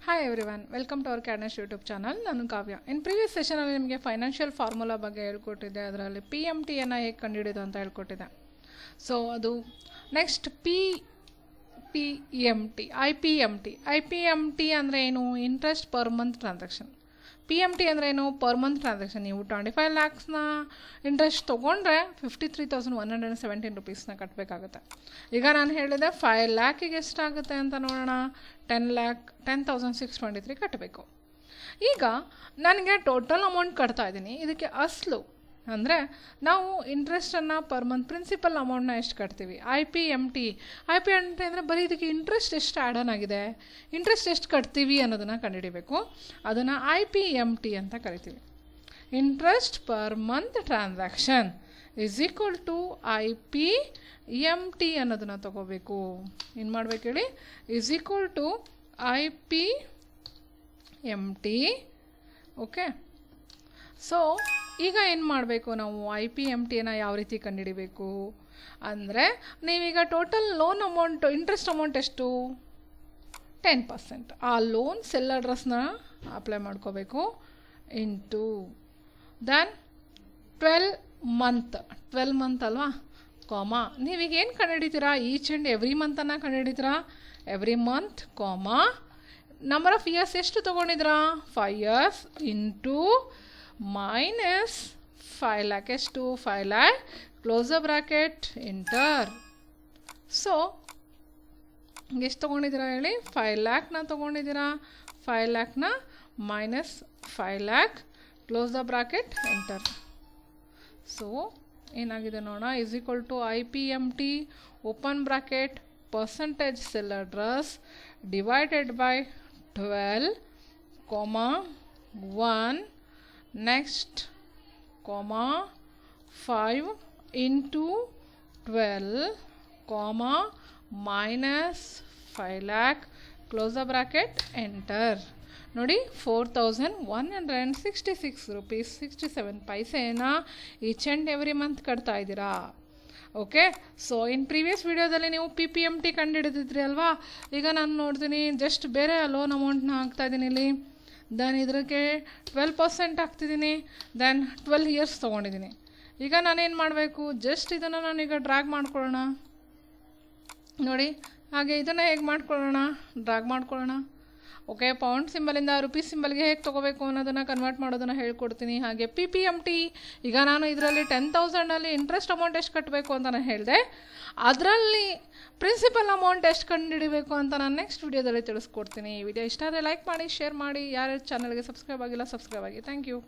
Hi everyone, welcome to our CAD NEST YouTube channel. ನಾನು ಕಾವ್ಯ. In previous session ಅಲ್ಲಿ ನಿಮಗೆ financial formula ಬಗ್ಗೆ ಹೇಳ್ಕೊಟ್ಟಿದ್ದೆ. ಅದರಲ್ಲಿ PMT ಅನ್ನು ಹೇಗೆ ಕಂಡುಹಿಡಿಯೋದು ಅಂತ ಹೇಳ್ಕೊಟ್ಟಿದ್ದೆ. ಸೊ ಅದು ನೆಕ್ಸ್ಟ್ IPMT ಅಂದರೆ ಏನು? Interest per month transaction. PMT ಅಂದರೆ ಏನು? Per month transaction. ನೀವು 25 lakhsನ ಇಂಟ್ರೆಸ್ಟ್ ತೊಗೊಂಡ್ರೆ 53,117 rupeesನ ಕಟ್ಟಬೇಕಾಗುತ್ತೆ. ಈಗ ನಾನು ಹೇಳಿದೆ 5 lakhಗೆ ಎಷ್ಟಾಗುತ್ತೆ ಅಂತ ನೋಡೋಣ. 10,623 ಕಟ್ಟಬೇಕು. ಈಗ ನನಗೆ ಟೋಟಲ್ ಅಮೌಂಟ್ ಕಟ್ತಾ ಇದ್ದೀನಿ. ಇದಕ್ಕೆ ಅಸಲು ಅಂದರೆ ನಾವು ಇಂಟ್ರೆಸ್ಟನ್ನು ಪರ್ ಮಂತ್ ಪ್ರಿನ್ಸಿಪಲ್ ಅಮೌಂಟ್ನ ಎಷ್ಟು ಕಟ್ತೀವಿ. IPMT ಅಂದರೆ ಬರೀ ಇದಕ್ಕೆ ಇಂಟ್ರೆಸ್ಟ್ ಎಷ್ಟು ಆ್ಯಡ್ ಆನ್ ಆಗಿದೆ, ಇಂಟ್ರೆಸ್ಟ್ ಎಷ್ಟು ಕಟ್ತೀವಿ ಅನ್ನೋದನ್ನು ಕಂಡುಹಿಡಿಬೇಕು. ಅದನ್ನು IPMT ಅಂತ ಕರಿತೀವಿ. Interest per month transaction is equal to IPMT ಅನ್ನೋದನ್ನು ತಗೋಬೇಕು. ಏನು ಮಾಡಬೇಕು ಹೇಳಿ? Is equal to IPMT. Okay, so ಈಗ ಏನು ಮಾಡಬೇಕು ನಾವು? IPMTನ ಯಾವ ರೀತಿ ಕಂಡುಹಿಡಿಬೇಕು ಅಂದರೆ, ನೀವೀಗ total loan amount, interest amount ಎಷ್ಟು? 10%. ಆ ಲೋನ್ ಸೆಲ್ ಅಡ್ರೆಸ್ನ ಅಪ್ಲೈ ಮಾಡ್ಕೋಬೇಕು. ಇಂಟು ದೆನ್ 12 ಮಂತ್ ಅಲ್ವಾ, ಕಾಮಾ. ನೀವೀಗ ಏನು ಕಂಡುಹಿಡಿತೀರಾ? ಈಚ್ ಆ್ಯಂಡ್ ಎವ್ರಿ ಮಂತನ್ನು ಕಂಡುಹಿಡಿತೀರಾ. Every month comma number of years ಎಷ್ಟು ತೊಗೊಂಡಿದ್ರಾ? 5 years ಇಂಟು minus 5 lakh ಎಷ್ಟು? 5 lakh, close the bracket, enter. So ಎಷ್ಟು ತೊಗೊಂಡಿದ್ದೀರಾ ಹೇಳಿ? 5 lakhನ ತೊಗೊಂಡಿದ್ದೀರಾ. 5 lakhನ minus 5 lakh, close the bracket, enter. So ಏನಾಗಿದೆ ನೋಡೋಣ. Is equal to IPMT open bracket percentage cell address divided by 12 comma 1 next comma 5 into 12 comma minus 5 lakh, close the bracket, enter. ನೋಡಿ 4,166 rupees 67 ಪೈಸೆನ ಈಚ್ ಆ್ಯಂಡ್ ಎವ್ರಿ ಮಂತ್ ಕಟ್ತಾ ಇದ್ದೀರಾ. Okay, so in previous ವಿಡಿಯೋದಲ್ಲಿ ನೀವು PPMT ಕಂಡುಹಿಡಿದಿದ್ರಿ ಅಲ್ವಾ. ಈಗ ನಾನು ನೋಡ್ತೀನಿ ಜಸ್ಟ್ ಬೇರೆ ಲೋನ್ ಅಮೌಂಟ್ನ ಹಾಕ್ತಾಯಿದ್ದೀನಿ ಇಲ್ಲಿ. ದೆನ್ ಇದಕ್ಕೆ 12% ಹಾಕ್ತಿದ್ದೀನಿ. ದೆನ್ 12 years ತೊಗೊಂಡಿದ್ದೀನಿ. ಈಗ ನಾನೇನು ಮಾಡಬೇಕು? ಜಸ್ಟ್ ಇದನ್ನು ನಾನೀಗ ಡ್ರ್ಯಾಗ್ ಮಾಡ್ಕೊಳ್ಳೋಣ. ನೋಡಿ, ಹಾಗೆ ಇದನ್ನು ಹೇಗೆ ಮಾಡ್ಕೊಳ್ಳೋಣ? ಡ್ರ್ಯಾಗ್ ಮಾಡ್ಕೊಳ್ಳೋಣ. ಓಕೆ, ಪೌಂಡ್ ಸಿಂಬಲಿಂದ ರುಪೀಸ್ ಸಿಂಬಲ್ಗೆ ಹೇಗೆ ತೊಗೋಬೇಕು ಅನ್ನೋದನ್ನು ಕನ್ವರ್ಟ್ ಮಾಡೋದನ್ನು ಹೇಳ್ಕೊಡ್ತೀನಿ. ಹಾಗೆ PPMT ಈಗ ನಾನು ಇದರಲ್ಲಿ 10,000ಅಲ್ಲಿ ಇಂಟ್ರೆಸ್ಟ್ ಅಮೌಂಟ್ ಎಷ್ಟು ಕಟ್ಟಬೇಕು ಅಂತ ನಾನು ಹೇಳಿದೆ. ಅದರಲ್ಲಿ ಪ್ರಿನ್ಸಿಪಲ್ ಅಮೌಂಟ್ ಎಷ್ಟು ಕಂಡುಹಿಡಿಬೇಕು ಅಂತ ನಾನು ನೆಕ್ಸ್ಟ್ ವಿಡಿಯೋದಲ್ಲಿ ತಿಳಿಸ್ಕೊಡ್ತೀನಿ. ಈ ವಿಡಿಯೋ ಇಷ್ಟ ಆದರೆ ಲೈಕ್ ಮಾಡಿ, ಶೇರ್ ಮಾಡಿ. ಯಾರ್ಯಾರು ಚಾನಲ್ಗೆ ಸಬ್ಸ್ಕ್ರೈಬ್ ಆಗಿಲ್ಲ ಸಬ್ಸ್ಕ್ರೈಬ್ ಆಗಿ. Thank you.